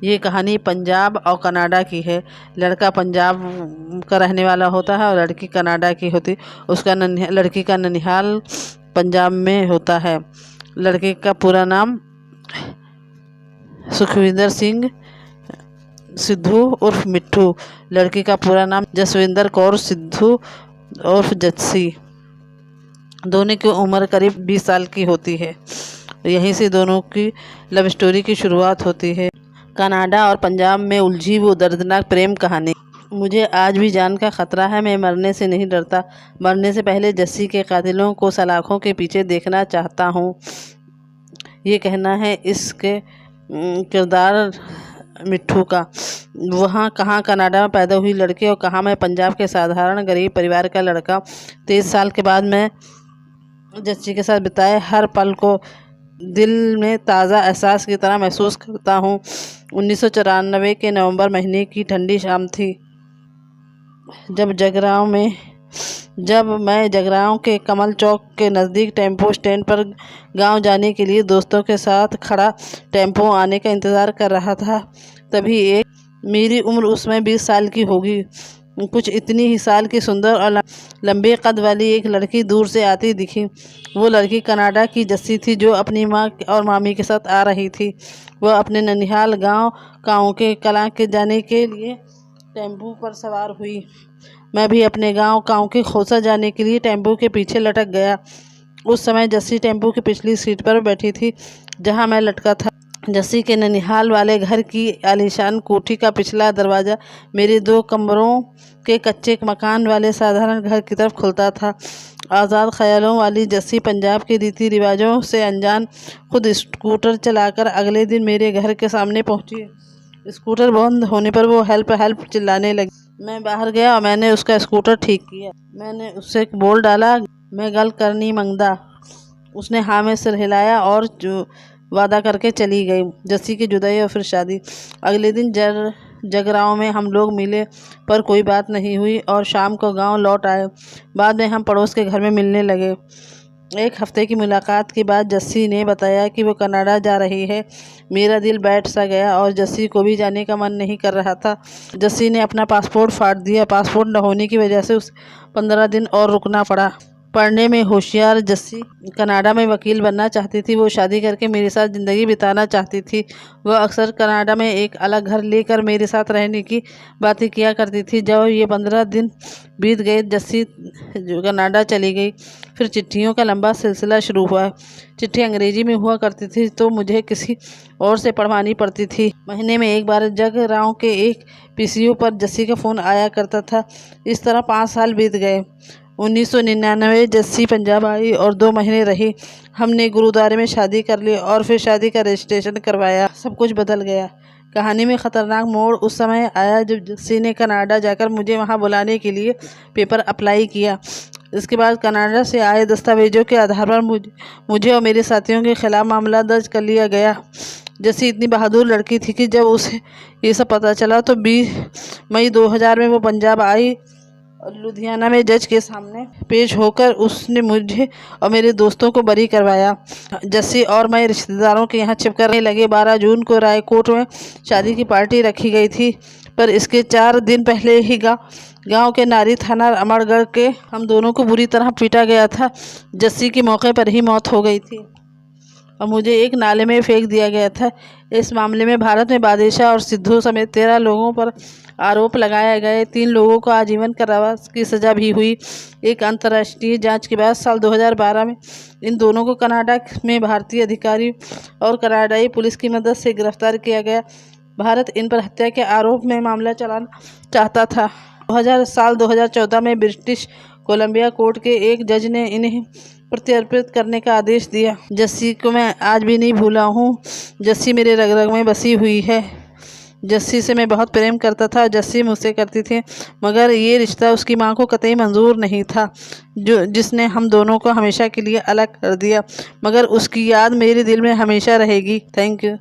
ये कहानी पंजाब और कनाडा की है। लड़का पंजाब का रहने वाला होता है और लड़की कनाडा की होती। लड़की का ननिहाल पंजाब में होता है। लड़के का पूरा नाम सुखविंदर सिंह सिद्धू उर्फ मिट्ठू। लड़की का पूरा नाम जसविंदर कौर सिद्धू उर्फ जस्सी। दोनों की उम्र करीब 20 साल की होती है। यहीं से दोनों की लव स्टोरी की शुरुआत होती है। कनाडा और पंजाब में उलझी वो दर्दनाक प्रेम कहानी। मुझे आज भी जान का खतरा है, मैं मरने से नहीं डरता। मरने से पहले जस्सी के कातिलों को सलाखों के पीछे देखना चाहता हूँ। ये कहना है इसके किरदार मिट्ठू का। वहाँ कहाँ कनाडा में पैदा हुई लड़की और कहाँ मैं पंजाब के साधारण गरीब परिवार का लड़का। 23 साल के बाद मैं जस्सी के साथ बिताए हर पल को दिल में ताज़ा एहसास की तरह महसूस करता हूँ। 1994 के नवंबर महीने की ठंडी शाम थी, जब मैं जगरांव के कमल चौक के नज़दीक टेम्पो स्टैंड पर गांव जाने के लिए दोस्तों के साथ खड़ा टेम्पो आने का इंतज़ार कर रहा था। तभी मेरी उम्र उसमें 20 साल की होगी, कुछ इतनी ही साल की सुंदर और लंबे कद वाली एक लड़की दूर से आती दिखी। वो लड़की कनाडा की जस्सी थी जो अपनी माँ और मामी के साथ आ रही थी। वह अपने ननिहाल गांव काऊ के कलां के जाने के लिए टेम्पो पर सवार हुई। मैं भी अपने गांव काऊ के खोसा जाने के लिए टेम्पो के पीछे लटक गया। उस समय जस्सी टेम्पो की पिछली सीट पर बैठी थी जहां मैं लटका था। जस्सी के ननिहाल वाले घर की आलीशान कोठी का पिछला दरवाज़ा मेरे 2 कमरों के कच्चे मकान वाले साधारण घर की तरफ खुलता था। आज़ाद ख्यालों वाली जस्सी पंजाब के रीति रिवाजों से अनजान खुद स्कूटर चलाकर अगले दिन मेरे घर के सामने पहुंची। स्कूटर बंद होने पर वो हेल्प हेल्प चिल्लाने लगी। मैं बाहर गया और मैंने उसका स्कूटर ठीक किया। मैंने उससे बोल डाला, मैं गल करनी मंगदा। उसने हाँ में सिर हिलाया और वादा करके चली गई। जस्सी की जुदाई और फिर शादी। अगले दिन जगरांव में हम लोग मिले पर कोई बात नहीं हुई और शाम को गांव लौट आए। बाद में हम पड़ोस के घर में मिलने लगे। एक हफ्ते की मुलाकात के बाद जस्सी ने बताया कि वो कनाडा जा रही है। मेरा दिल बैठ सा गया और जस्सी को भी जाने का मन नहीं कर रहा था। जस्सी ने अपना पासपोर्ट फाड़ दिया। पासपोर्ट न होने की वजह से उसे 15 दिन और रुकना पड़ा। पढ़ने में होशियार जस्सी कनाडा में वकील बनना चाहती थी। वो शादी करके मेरे साथ ज़िंदगी बिताना चाहती थी। वह अक्सर कनाडा में एक अलग घर लेकर मेरे साथ रहने की बातें किया करती थी। जब ये 15 दिन बीत गए, जस्सी कनाडा चली गई। फिर चिट्ठियों का लंबा सिलसिला शुरू हुआ। चिट्ठी अंग्रेजी में हुआ करती थी तो मुझे किसी और से पढ़वानी पड़ती थी। महीने में एक बार जगरांव के एक पीसीओ पर जस्सी का फ़ोन आया करता था। इस तरह 5 साल बीत गए। 1999 जस्सी पंजाब आई और 2 महीने रही। हमने गुरुद्वारे में शादी कर ली और फिर शादी का रजिस्ट्रेशन करवाया। सब कुछ बदल गया। कहानी में ख़तरनाक मोड़ उस समय आया जब जस्सी ने कनाडा जाकर मुझे वहां बुलाने के लिए पेपर अप्लाई किया। इसके बाद कनाडा से आए दस्तावेजों के आधार पर मुझे और मेरे साथियों के खिलाफ मामला दर्ज कर लिया गया। जस्सी इतनी बहादुर लड़की थी कि जब उसे ये सब पता चला तो 20 मई 2000 में वो पंजाब आई और लुधियाना में जज के सामने पेश होकर उसने मुझे और मेरे दोस्तों को बरी करवाया। जस्सी और मैं रिश्तेदारों के यहाँ छिप करने लगे। 12 जून को रायकोट में शादी की पार्टी रखी गई थी, पर इसके 4 दिन पहले ही गांव के नारी थाना अमरगढ़ के हम दोनों को बुरी तरह पीटा गया था। जस्सी की मौके पर ही मौत हो गई थी और मुझे एक नाले में फेंक दिया गया था। इस मामले में भारत में बादेशाह और सिद्धू समेत 13 लोगों पर आरोप लगाए गए। 3 लोगों को आजीवन कारावास की सज़ा भी हुई। एक अंतर्राष्ट्रीय जांच के बाद साल 2012 में इन दोनों को कनाडा में भारतीय अधिकारी और कनाडाई पुलिस की मदद से गिरफ्तार किया गया। भारत इन पर हत्या के आरोप में मामला चलाना चाहता था। 2014 में ब्रिटिश कोलंबिया कोर्ट के एक जज ने इन्हें प्रत्यर्पित करने का आदेश दिया। जस्सी को मैं आज भी नहीं भूला हूँ। जस्सी मेरे रग रग में बसी हुई है। जस्सी से मैं बहुत प्रेम करता था, जस्सी मुझसे करती थी, मगर ये रिश्ता उसकी माँ को कतई मंजूर नहीं था, जिसने हम दोनों को हमेशा के लिए अलग कर दिया। मगर उसकी याद मेरे दिल में हमेशा रहेगी। Thank you.